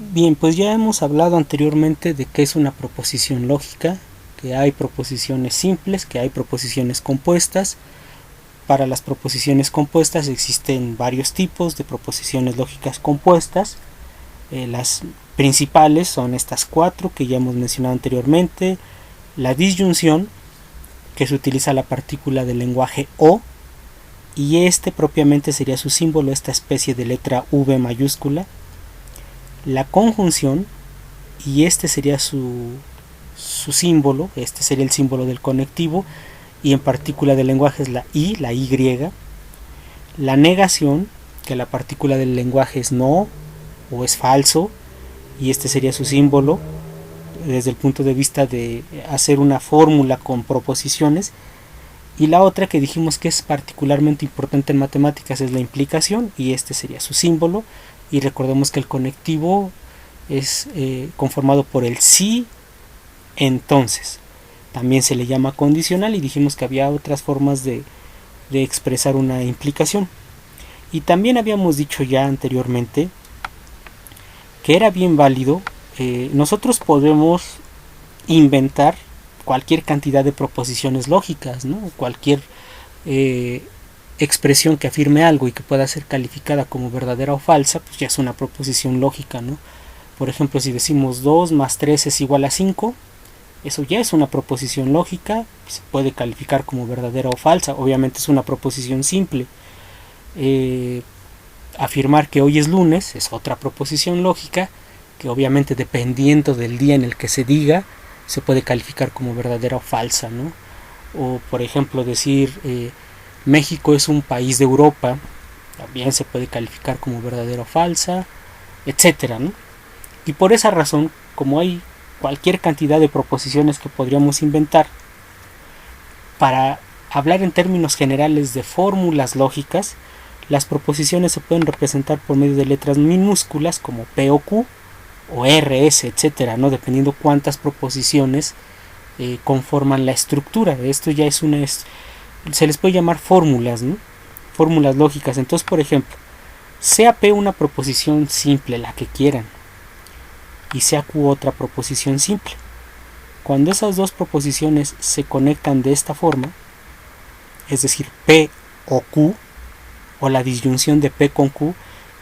Bien, pues ya hemos hablado anteriormente de qué es una proposición lógica, que hay proposiciones simples, que hay proposiciones compuestas. Para las proposiciones compuestas existen varios tipos de proposiciones lógicas compuestas. Las principales son estas cuatro que ya hemos mencionado anteriormente. La disyunción, que se utiliza la partícula del lenguaje o, y este propiamente sería su símbolo, esta especie de letra V mayúscula. La conjunción, y este sería su símbolo, este sería el símbolo del conectivo, y en partícula del lenguaje es la I, la Y. La negación, que la partícula del lenguaje es no o es falso, y este sería su símbolo desde el punto de vista de hacer una fórmula con proposiciones. Y la otra que dijimos que es particularmente importante en matemáticas es la implicación, y este sería su símbolo. Y recordemos que el conectivo es conformado por el sí, entonces. También se le llama condicional, y dijimos que había otras formas de expresar una implicación. Y también habíamos dicho ya anteriormente que era bien válido, nosotros podemos inventar cualquier cantidad de proposiciones lógicas, ¿no? Cualquier expresión que afirme algo y que pueda ser calificada como verdadera o falsa, pues ya es una proposición lógica, ¿no? Por ejemplo, si decimos 2 más 3 es igual a 5, eso ya es una proposición lógica, se puede calificar como verdadera o falsa, obviamente es una proposición simple. Afirmar que hoy es lunes es otra proposición lógica, que obviamente dependiendo del día en el que se diga, se puede calificar como verdadera o falsa, ¿no? O por ejemplo decir México es un país de Europa, también se puede calificar como verdadera o falsa, etcétera, ¿no? Y por esa razón, como hay cualquier cantidad de proposiciones que podríamos inventar, para hablar en términos generales de fórmulas lógicas, las proposiciones se pueden representar por medio de letras minúsculas como P o Q o R, S, etcétera, ¿no? Dependiendo cuántas proposiciones conforman la estructura. Esto ya es una se les puede llamar fórmulas, ¿no? Fórmulas lógicas. Entonces, por ejemplo, sea P una proposición simple, la que quieran, y sea Q otra proposición simple. Cuando esas dos proposiciones se conectan de esta forma, es decir, P o Q, o la disyunción de P con Q,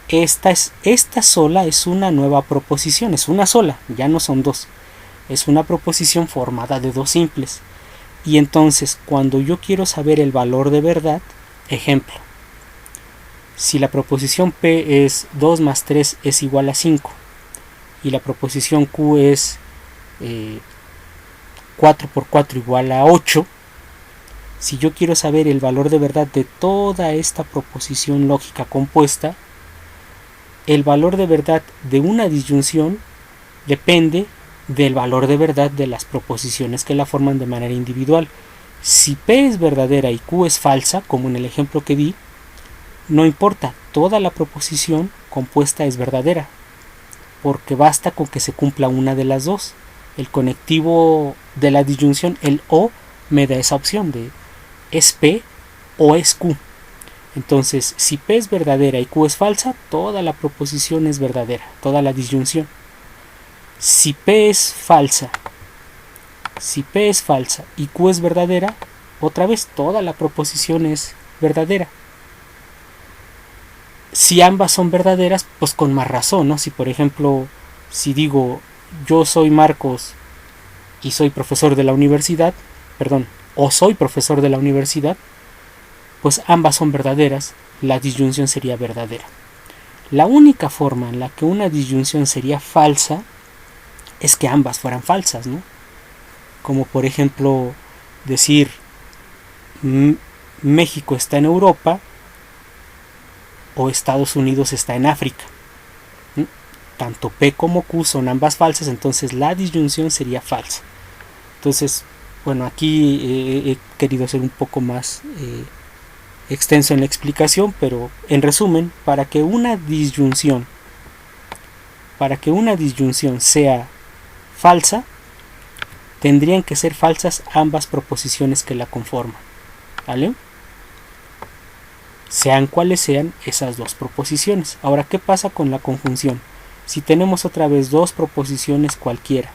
esta sola es una nueva proposición, es una sola, ya no son dos. Es una proposición formada de dos simples. Y entonces, cuando yo quiero saber el valor de verdad, ejemplo, si la proposición P es 2 más 3 es igual a 5, y la proposición Q es 4 por 4 igual a 8, si yo quiero saber el valor de verdad de toda esta proposición lógica compuesta, el valor de verdad de una disyunción depende del valor de verdad de las proposiciones que la forman de manera individual. Si P es verdadera y Q es falsa, como en el ejemplo que di, no importa, toda la proposición compuesta es verdadera, porque basta con que se cumpla una de las dos. El conectivo de la disyunción, el O, me da esa opción de es P o es Q. Entonces, si P es verdadera y Q es falsa, toda la proposición es verdadera, toda la disyunción. Si P es falsa, y Q es verdadera, otra vez toda la proposición es verdadera. Si ambas son verdaderas, pues con más razón, ¿no? Si por ejemplo, si digo yo soy Marcos y soy profesor de la universidad, o soy profesor de la universidad, pues ambas son verdaderas, la disyunción sería verdadera. La única forma en la que una disyunción sería falsa es que ambas fueran falsas, ¿no? Como por ejemplo decir México está en Europa o Estados Unidos está en África. Tanto P como Q son ambas falsas, entonces la disyunción sería falsa. Entonces, bueno, aquí he querido ser un poco más extenso en la explicación, pero en resumen, para que una disyunción sea falsa, tendrían que ser falsas ambas proposiciones que la conforman, ¿vale? Sean cuales sean esas dos proposiciones. Ahora, ¿qué pasa con la conjunción? Si tenemos otra vez dos proposiciones cualquiera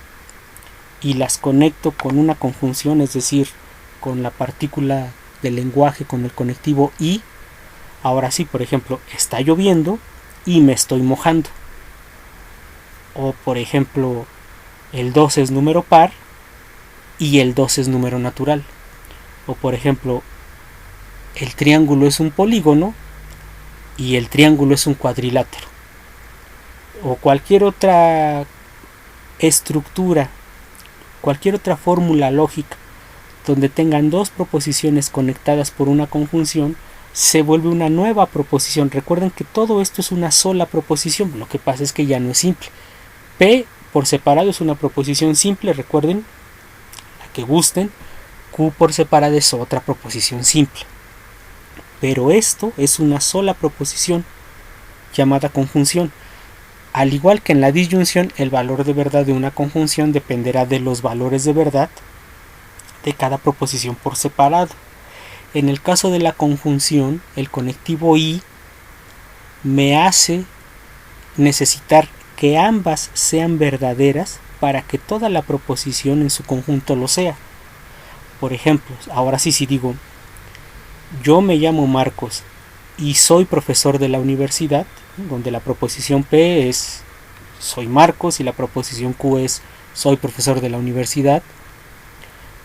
y las conecto con una conjunción, es decir, con la partícula del lenguaje, con el conectivo y, ahora sí, por ejemplo, está lloviendo y me estoy mojando. O por ejemplo, el 2 es número par y el 2 es número natural. O por ejemplo, el triángulo es un polígono y el triángulo es un cuadrilátero. O cualquier otra estructura, cualquier otra fórmula lógica donde tengan dos proposiciones conectadas por una conjunción, se vuelve una nueva proposición. Recuerden que todo esto es una sola proposición, lo que pasa es que ya no es simple. P por separado es una proposición simple, recuerden, la que gusten. Q por separado es otra proposición simple. Pero esto es una sola proposición llamada conjunción. Al igual que en la disyunción, el valor de verdad de una conjunción dependerá de los valores de verdad de cada proposición por separado. En el caso de la conjunción, el conectivo y me hace necesitar que ambas sean verdaderas para que toda la proposición en su conjunto lo sea. Por ejemplo, ahora sí, si digo yo me llamo Marcos y soy profesor de la universidad, donde la proposición P es soy Marcos y la proposición Q es soy profesor de la universidad,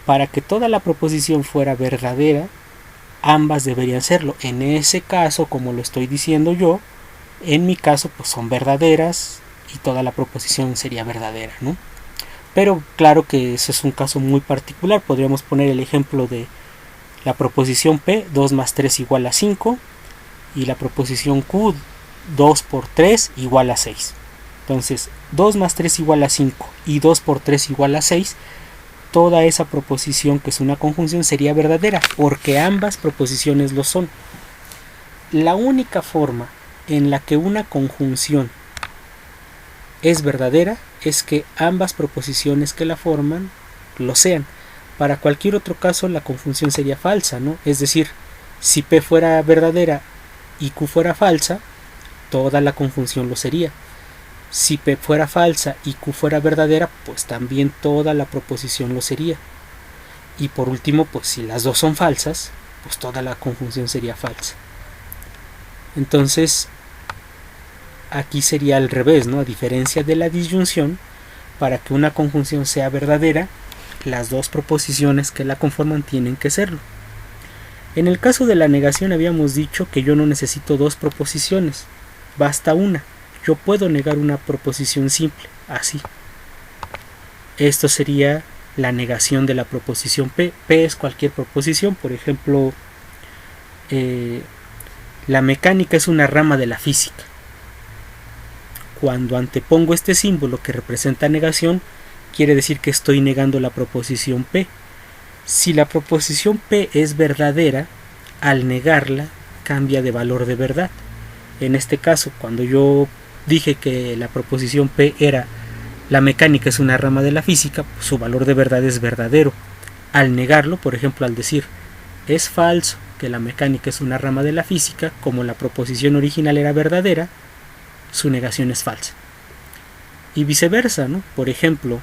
para que toda la proposición fuera verdadera, ambas deberían serlo. En ese caso, como lo estoy diciendo yo, en mi caso pues son verdaderas y toda la proposición sería verdadera, ¿no? Pero claro que eso es un caso muy particular. Podríamos poner el ejemplo de la proposición P, 2 más 3 igual a 5, y la proposición Q, 2 por 3 igual a 6. Entonces, 2 más 3 igual a 5 y 2 por 3 igual a 6, toda esa proposición que es una conjunción sería verdadera, porque ambas proposiciones lo son. La única forma en la que una conjunción es verdadera es que ambas proposiciones que la forman lo sean. Para cualquier otro caso la conjunción sería falsa, ¿no? Es decir, si P fuera verdadera y Q fuera falsa, toda la conjunción lo sería. Si P fuera falsa y Q fuera verdadera, pues también toda la proposición lo sería. Y por último, pues si las dos son falsas, pues toda la conjunción sería falsa. Entonces, aquí sería al revés, ¿no? A diferencia de la disyunción, para que una conjunción sea verdadera, las dos proposiciones que la conforman tienen que serlo. En el caso de la negación habíamos dicho que yo no necesito dos proposiciones, basta una. Yo puedo negar una proposición simple, así. Esto sería la negación de la proposición P. P es cualquier proposición, por ejemplo, la mecánica es una rama de la física. Cuando antepongo este símbolo que representa negación, quiere decir que estoy negando la proposición P. Si la proposición P es verdadera, al negarla cambia de valor de verdad. En este caso, cuando yo dije que la proposición P era la mecánica es una rama de la física, pues su valor de verdad es verdadero. Al negarlo, por ejemplo, al decir es falso que la mecánica es una rama de la física, como la proposición original era verdadera, su negación es falsa. Y viceversa, ¿no? Por ejemplo,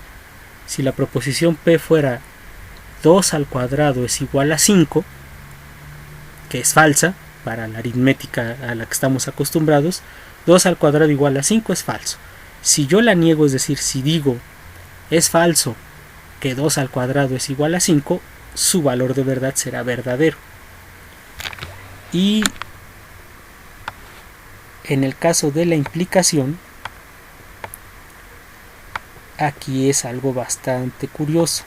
si la proposición P fuera 2 al cuadrado es igual a 5, que es falsa para la aritmética a la que estamos acostumbrados, 2 al cuadrado igual a 5 es falso. Si yo la niego, es decir, si digo es falso que 2 al cuadrado es igual a 5, su valor de verdad será verdadero. Y en el caso de la implicación, aquí es algo bastante curioso.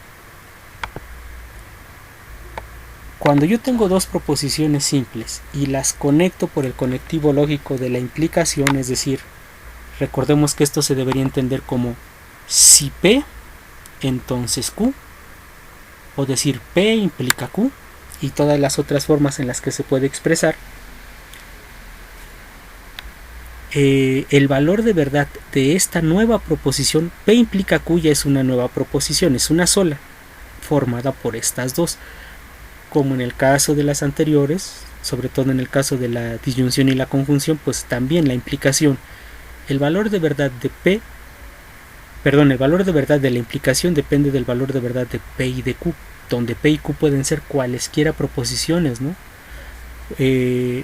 Cuando yo tengo dos proposiciones simples y las conecto por el conectivo lógico de la implicación, es decir, recordemos que esto se debería entender como si P, entonces Q, o decir P implica Q, y todas las otras formas en las que se puede expresar, el valor de verdad de esta nueva proposición, P implica Q, ya es una nueva proposición, es una sola, formada por estas dos. Como en el caso de las anteriores, sobre todo en el caso de la disyunción y la conjunción, pues también la implicación el valor de verdad de P, perdón, el valor de verdad de la implicación depende del valor de verdad de P y de Q, donde P y Q pueden ser cualesquiera proposiciones, ¿no? En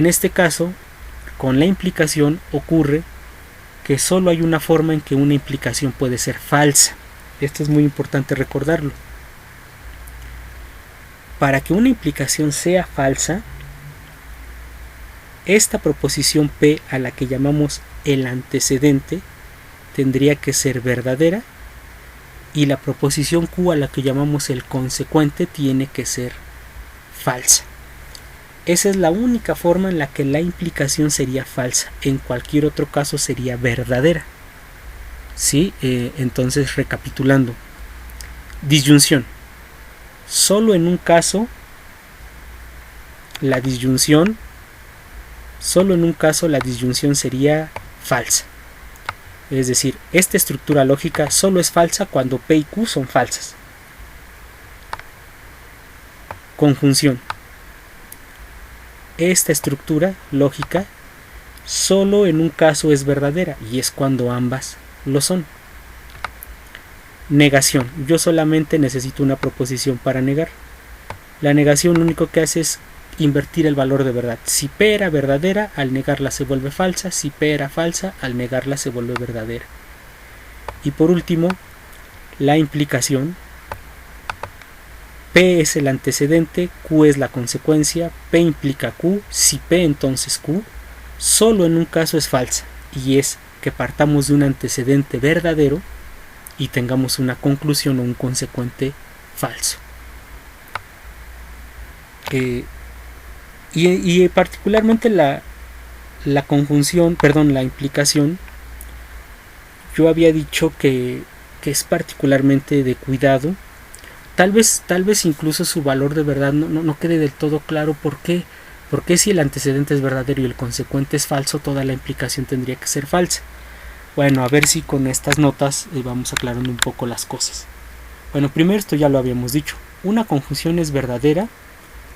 este caso, con la implicación ocurre que solo hay una forma en que una implicación puede ser falsa. Esto es muy importante recordarlo. Para que una implicación sea falsa, esta proposición P, a la que llamamos el antecedente, tendría que ser verdadera, y la proposición Q, a la que llamamos el consecuente, tiene que ser falsa. Esa es la única forma en la que la implicación sería falsa. En cualquier otro caso sería verdadera. ¿Sí? Entonces, recapitulando. Disyunción. Solo en un caso la disyunción sería falsa. Es decir, esta estructura lógica solo es falsa cuando P y Q son falsas. Conjunción. Esta estructura lógica solo en un caso es verdadera, y es cuando ambas lo son. Negación. Yo solamente necesito una proposición para negar. La negación lo único que hace es invertir el valor de verdad. Si P era verdadera, al negarla se vuelve falsa. Si P era falsa, al negarla se vuelve verdadera. Y por último, la implicación. P es el antecedente, Q es la consecuencia, P implica Q, si P entonces Q, solo en un caso es falsa, y es que partamos de un antecedente verdadero y tengamos una conclusión o un consecuente falso. Y particularmente la conjunción, perdón, la implicación, yo había dicho que es particularmente de cuidado. Tal vez incluso su valor de verdad no quede del todo claro. ¿Por qué? Porque si el antecedente es verdadero y el consecuente es falso, toda la implicación tendría que ser falsa. Bueno, a ver si con estas notas vamos aclarando un poco las cosas. Bueno, primero esto ya lo habíamos dicho. Una conjunción es verdadera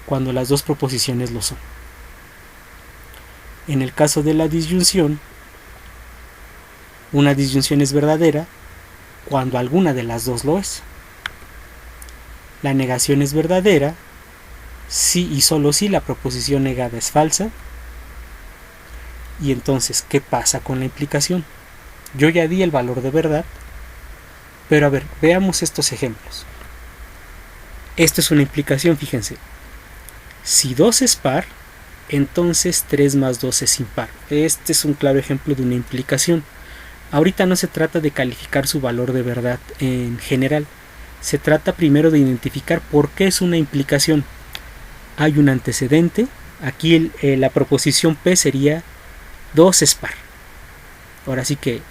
cuando las dos proposiciones lo son. En el caso de la disyunción, una disyunción es verdadera cuando alguna de las dos lo es. La negación es verdadera si y solo si la proposición negada es falsa. Y entonces, ¿qué pasa con la implicación? Yo ya di el valor de verdad, pero a ver, veamos estos ejemplos. Esto es una implicación, fíjense. Si 2 es par, entonces 3 más 2 es impar. Este es un claro ejemplo de una implicación. Ahorita no se trata de calificar su valor de verdad en general. Se trata primero de identificar por qué es una implicación. Hay un antecedente. Aquí la proposición P sería 2 es par. Ahora sí que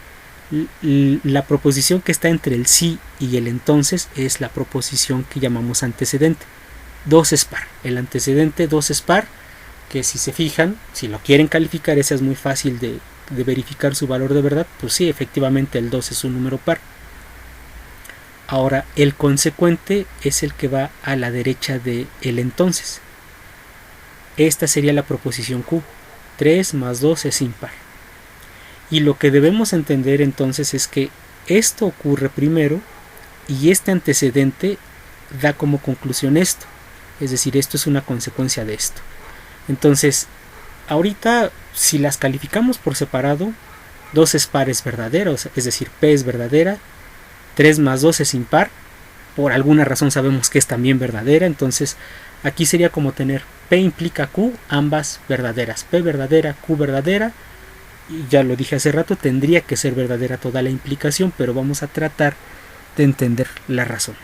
la proposición que está entre el sí y el entonces es la proposición que llamamos antecedente. 2 es par. El antecedente 2 es par, que si se fijan, si lo quieren calificar, esa es muy fácil de verificar su valor de verdad. Pues sí, efectivamente el 2 es un número par. Ahora, el consecuente es el que va a la derecha de el entonces. Esta sería la proposición Q. 3 más 2 es impar. Y lo que debemos entender entonces es que esto ocurre primero y este antecedente da como conclusión esto. Es decir, esto es una consecuencia de esto. Entonces, ahorita, si las calificamos por separado, 2 es par es verdadero, es decir, P es verdadera. 3 más 2 es impar, por alguna razón sabemos que es también verdadera, entonces aquí sería como tener P implica Q, ambas verdaderas, P verdadera, Q verdadera, y ya lo dije hace rato, tendría que ser verdadera toda la implicación, pero vamos a tratar de entender la razón.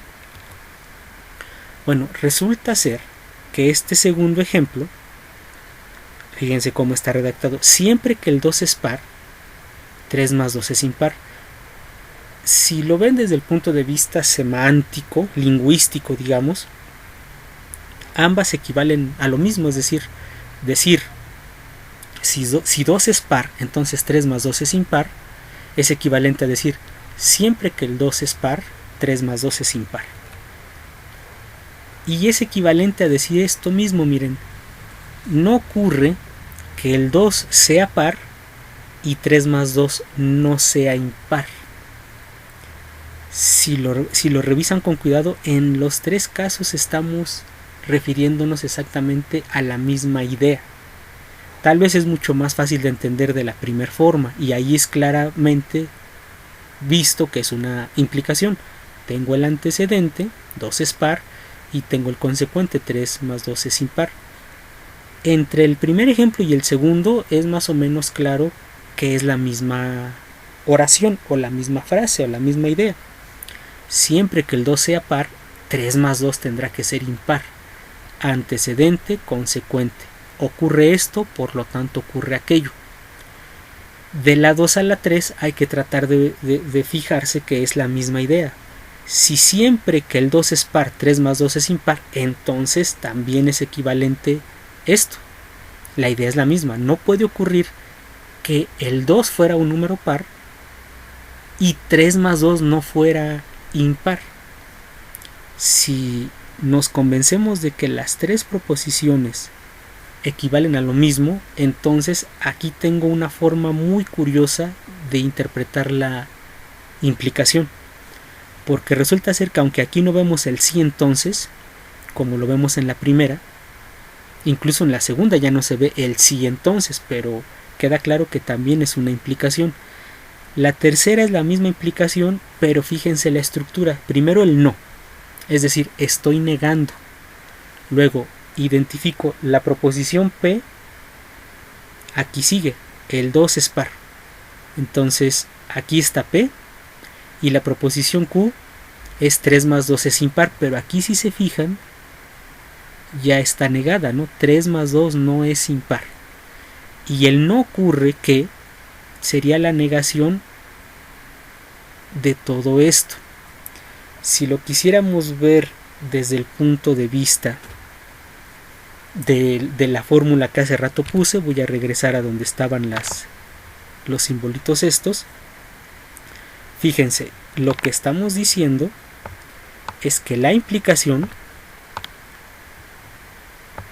Bueno, resulta ser que este segundo ejemplo, fíjense cómo está redactado, siempre que el 2 es par, 3 más 2 es impar. Si lo ven desde el punto de vista semántico, lingüístico, digamos, ambas equivalen a lo mismo, es decir, si 2 es par, entonces 3 más 2 es impar, es equivalente a decir, siempre que el 2 es par, 3 más 2 es impar. Y es equivalente a decir esto mismo, miren, no ocurre que el 2 sea par y 3 más 2 no sea impar. Si lo revisan con cuidado, en los tres casos estamos refiriéndonos exactamente a la misma idea. Tal vez es mucho más fácil de entender de la primera forma, y ahí es claramente visto que es una implicación. Tengo el antecedente, 2 es par, y tengo el consecuente, 3 más 2 es impar. Entre el primer ejemplo y el segundo es más o menos claro que es la misma oración, o la misma frase, o la misma idea. Siempre que el 2 sea par, 3 más 2 tendrá que ser impar. Antecedente, consecuente. Ocurre esto, por lo tanto ocurre aquello. De la 2 a la 3 hay que tratar de fijarse que es la misma idea. Si siempre que el 2 es par, 3 más 2 es impar, entonces también es equivalente esto. La idea es la misma. No puede ocurrir que el 2 fuera un número par y 3 más 2 no fuera impar. Si nos convencemos de que las tres proposiciones equivalen a lo mismo, entonces aquí tengo una forma muy curiosa de interpretar la implicación, porque resulta ser que aunque aquí no vemos el sí entonces, como lo vemos en la primera, incluso en la segunda ya no se ve el sí entonces, pero queda claro que también es una implicación. La tercera es la misma implicación, pero fíjense la estructura. Primero el no, es decir, estoy negando. Luego identifico la proposición P, aquí sigue, el 2 es par. Entonces aquí está P, y la proposición Q es 3 más 2 es impar, pero aquí si se fijan ya está negada, ¿no? 3 más 2 no es impar. Y el no ocurre que sería la negación de todo esto. Si lo quisiéramos ver desde el punto de vista de la fórmula que hace rato puse, voy a regresar a donde estaban los simbolitos estos. Fíjense, lo que estamos diciendo es que la implicación,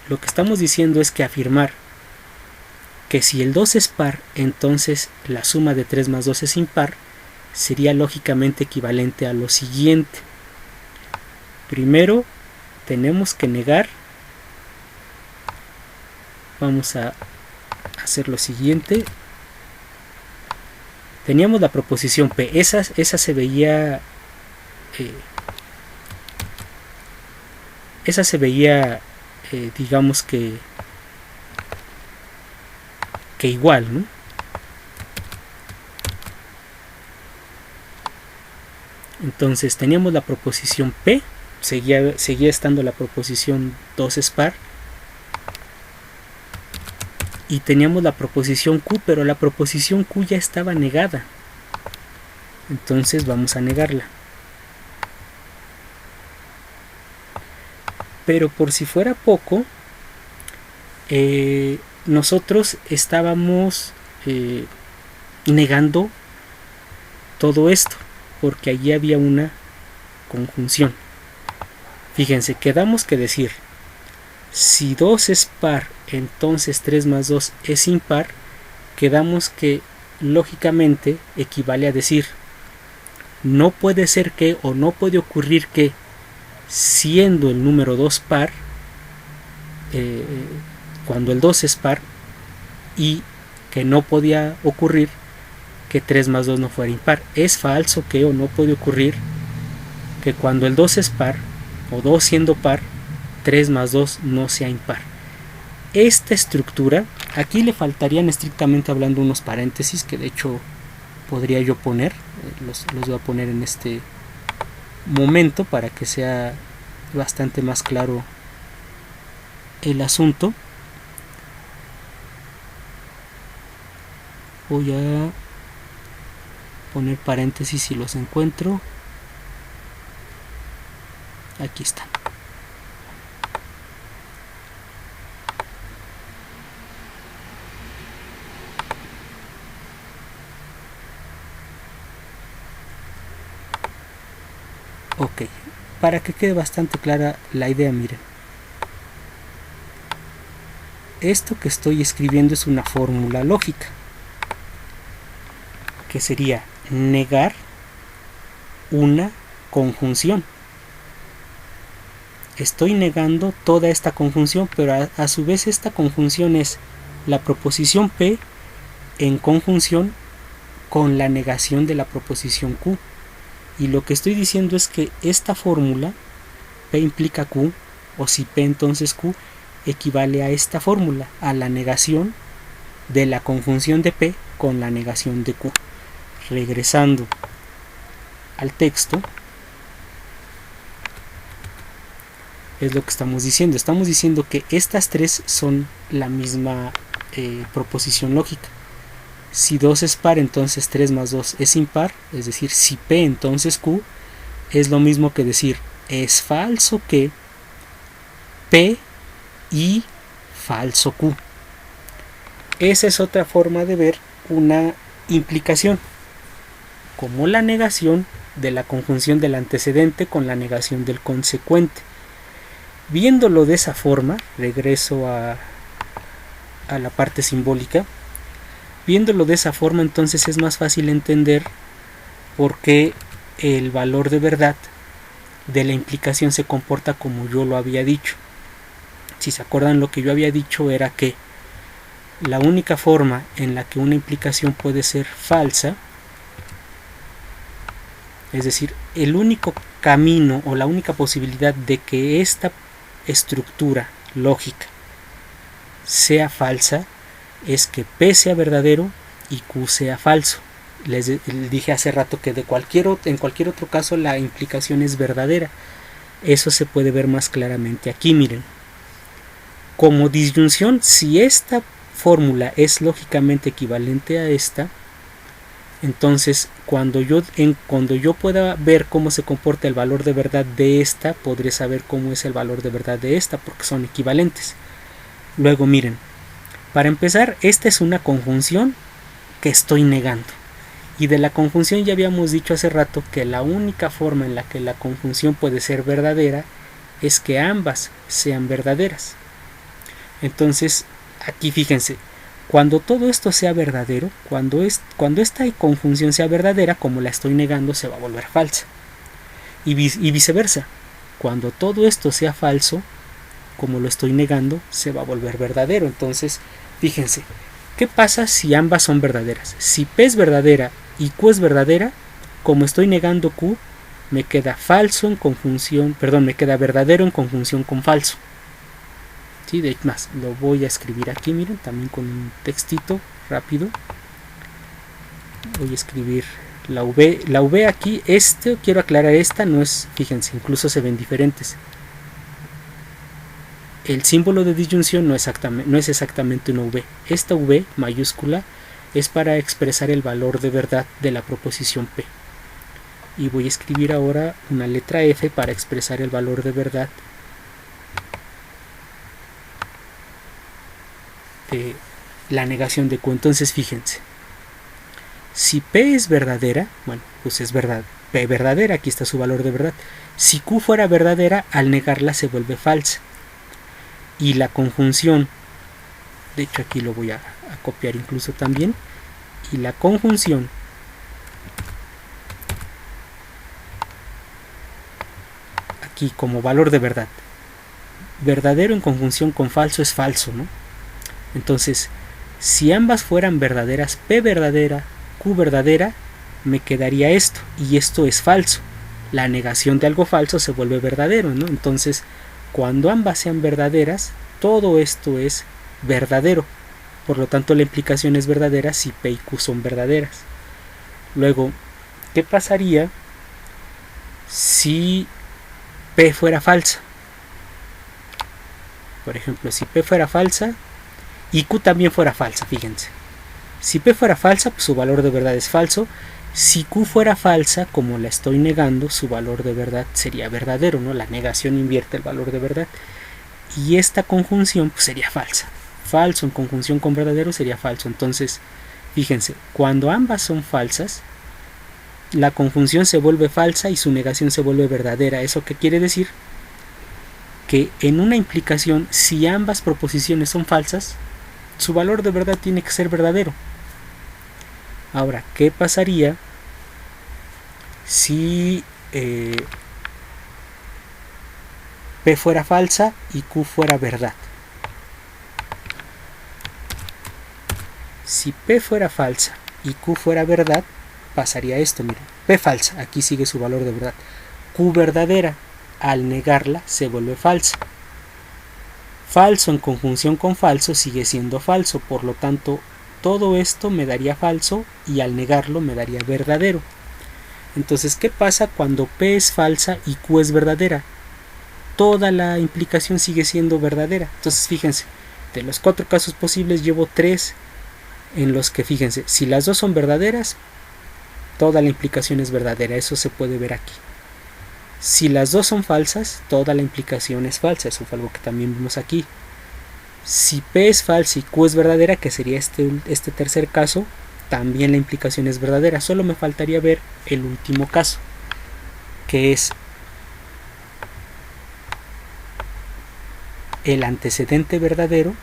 lo que estamos diciendo es que afirmar que si el 2 es par, entonces la suma de 3 más 2 es impar, sería lógicamente equivalente a lo siguiente. Primero tenemos que negar, vamos a hacer lo siguiente. Teníamos la proposición P, esa se veía digamos que igual, ¿no? Entonces teníamos la proposición P, seguía estando la proposición 2 es par, y teníamos la proposición Q, pero la proposición Q ya estaba negada. Entonces vamos a negarla. Pero por si fuera poco, nosotros estábamos negando todo esto, porque allí había una conjunción. Fíjense, quedamos que decir, si 2 es par, entonces 3 más 2 es impar. Quedamos que lógicamente equivale a decir, no puede ser que, o no puede ocurrir que, siendo el número 2 par, cuando el 2 es par, y que no podía ocurrir que 3 más 2 no fuera impar. Es falso que, o no puede ocurrir que cuando el 2 es par, o 2 siendo par, 3 más 2 no sea impar. Esta estructura, aquí le faltarían estrictamente hablando unos paréntesis que de hecho podría yo poner, los voy a poner en este momento para que sea bastante más claro el asunto. Voy a poner paréntesis si los encuentro. Aquí están. Ok, para que quede bastante clara la idea, miren. Esto que estoy escribiendo es una fórmula lógica. que sería negar una conjunción. Estoy negando toda esta conjunción, pero a su vez esta conjunción es la proposición P en conjunción con la negación de la proposición Q. Y lo que estoy diciendo es que esta fórmula, P implica Q, o si P entonces Q, equivale a esta fórmula, a la negación de la conjunción de P con la negación de Q. Regresando al texto, es lo que estamos diciendo. Estamos diciendo que estas tres son la misma proposición lógica. Si 2 es par, entonces 3 más 2 es impar, es decir, si P entonces Q, es lo mismo que decir es falso que P y falso Q. Esa es otra forma de ver una implicación, como la negación de la conjunción del antecedente con la negación del consecuente. Viéndolo de esa forma, regreso a la parte simbólica. Viéndolo de esa forma, entonces es más fácil entender por qué el valor de verdad de la implicación se comporta como yo lo había dicho. Si se acuerdan, lo que yo había dicho era que la única forma en la que una implicación puede ser falsa, es decir, el único camino o la única posibilidad de que esta estructura lógica sea falsa, es que P sea verdadero y Q sea falso. Les dije hace rato que en cualquier otro caso la implicación es verdadera. Eso se puede ver más claramente aquí, miren. Como disyunción, si esta fórmula es lógicamente equivalente a esta, entonces cuando yo pueda ver cómo se comporta el valor de verdad de esta, podré saber cómo es el valor de verdad de esta, porque son equivalentes. Luego miren, para empezar, esta es una conjunción que estoy negando. Y de la conjunción ya habíamos dicho hace rato que la única forma en la que la conjunción puede ser verdadera es que ambas sean verdaderas. Entonces, aquí fíjense, cuando todo esto sea verdadero, cuando esta conjunción sea verdadera, como la estoy negando, se va a volver falsa. Y viceversa, cuando todo esto sea falso, como lo estoy negando, se va a volver verdadero. Entonces, fíjense, ¿qué pasa si ambas son verdaderas? Si P es verdadera y Q es verdadera, como estoy negando Q, me queda me queda verdadero en conjunción con falso. ¿Sí? De más, lo voy a escribir aquí, miren, también con un textito rápido. Voy a escribir la V aquí, quiero aclarar, esta no es, fíjense, incluso se ven diferentes. El símbolo de disyunción no es exactamente una V. Esta V mayúscula es para expresar el valor de verdad de la proposición P. Y voy a escribir ahora una letra F para expresar el valor de verdad de la negación de Q. Entonces fíjense, si P es verdadera, bueno, pues es verdad, P verdadera, aquí está su valor de verdad. Si Q fuera verdadera, al negarla se vuelve falsa. Y la conjunción, de hecho aquí lo voy a copiar incluso también, y la conjunción aquí como valor de verdad, verdadero en conjunción con falso es falso, ¿no? Entonces, si ambas fueran verdaderas, P verdadera, Q verdadera, me quedaría esto, y esto es falso. La negación de algo falso se vuelve verdadero, ¿no? Entonces, cuando ambas sean verdaderas, todo esto es verdadero. Por lo tanto, la implicación es verdadera si P y Q son verdaderas. Luego, ¿qué pasaría si P fuera falsa? Por ejemplo, si P fuera falsa y Q también fuera falsa, fíjense. Si P fuera falsa, pues su valor de verdad es falso. Si Q fuera falsa, como la estoy negando, su valor de verdad sería verdadero, ¿no? La negación invierte el valor de verdad. Y esta conjunción pues sería falsa. Falso en conjunción con verdadero sería falso. Entonces, fíjense, cuando ambas son falsas, la conjunción se vuelve falsa y su negación se vuelve verdadera. ¿Eso qué quiere decir? Que en una implicación, si ambas proposiciones son falsas, su valor de verdad tiene que ser verdadero. Ahora, ¿qué pasaría si P fuera falsa y Q fuera verdad? Si P fuera falsa y Q fuera verdad, pasaría esto, miren. P falsa, aquí sigue su valor de verdad. Q verdadera, al negarla se vuelve falsa. Falso en conjunción con falso sigue siendo falso, por lo tanto todo esto me daría falso y al negarlo me daría verdadero. Entonces, ¿qué pasa cuando P es falsa y Q es verdadera? Toda la implicación sigue siendo verdadera. Entonces, fíjense, de los 4 casos posibles llevo 3 en los que, fíjense, si las dos son verdaderas, toda la implicación es verdadera. Eso se puede ver aquí. Si las dos son falsas, toda la implicación es falsa. Eso fue algo que también vimos aquí. Si P es falsa y Q es verdadera, que sería este tercer caso, también la implicación es verdadera. Solo me faltaría ver el último caso, que es el antecedente verdadero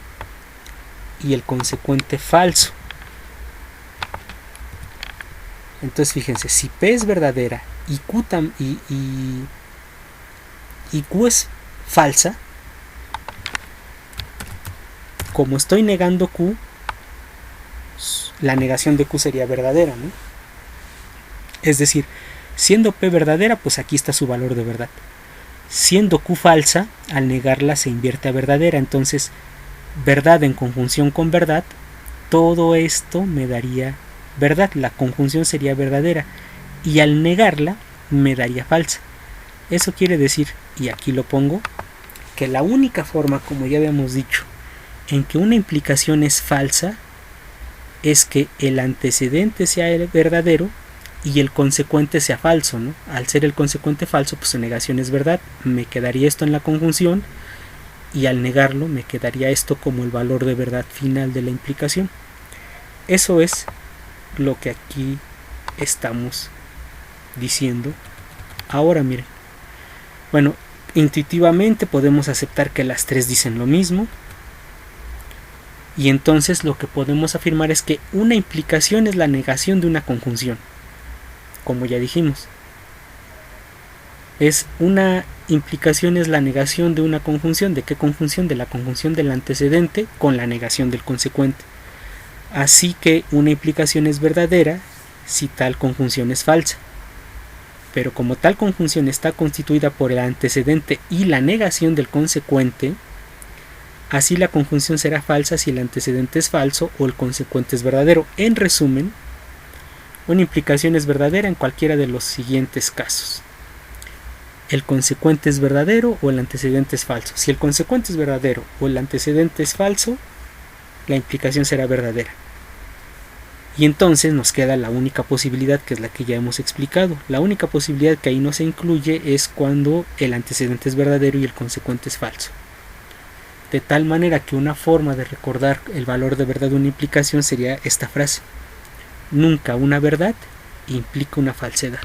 y el consecuente falso. Entonces fíjense, si P es verdadera y Q es falsa, como estoy negando Q, la negación de Q sería verdadera, ¿no? Es decir, siendo P verdadera, pues aquí está su valor de verdad. Siendo Q falsa, al negarla se invierte a verdadera. Entonces, verdad en conjunción con verdad, todo esto me daría verdad. La conjunción sería verdadera. Y al negarla, me daría falsa. Eso quiere decir, y aquí lo pongo, que la única forma, como ya habíamos dicho, en que una implicación es falsa, es que el antecedente sea el verdadero y el consecuente sea falso, ¿no? Al ser el consecuente falso, pues su negación es verdad. Me quedaría esto en la conjunción y al negarlo me quedaría esto como el valor de verdad final de la implicación. Eso es lo que aquí estamos diciendo. Ahora miren, bueno, intuitivamente podemos aceptar que las tres dicen lo mismo. Y entonces lo que podemos afirmar es que una implicación es la negación de una conjunción, como ya dijimos. Una implicación es la negación de una conjunción. ¿De qué conjunción? De la conjunción del antecedente con la negación del consecuente. Así que una implicación es verdadera si tal conjunción es falsa. Pero como tal conjunción está constituida por el antecedente y la negación del consecuente, así la conjunción será falsa si el antecedente es falso o el consecuente es verdadero. En resumen, una implicación es verdadera en cualquiera de los siguientes casos. El consecuente es verdadero o el antecedente es falso. Si el consecuente es verdadero o el antecedente es falso, la implicación será verdadera. Y entonces nos queda la única posibilidad, que es la que ya hemos explicado. La única posibilidad que ahí no se incluye es cuando el antecedente es verdadero y el consecuente es falso. De tal manera que una forma de recordar el valor de verdad de una implicación sería esta frase: nunca una verdad implica una falsedad.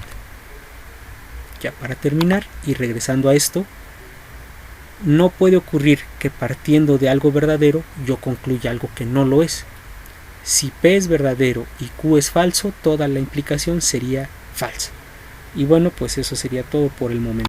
Ya para terminar y regresando a esto, no puede ocurrir que partiendo de algo verdadero yo concluya algo que no lo es. Si P es verdadero y Q es falso, toda la implicación sería falsa. Y bueno, pues eso sería todo por el momento.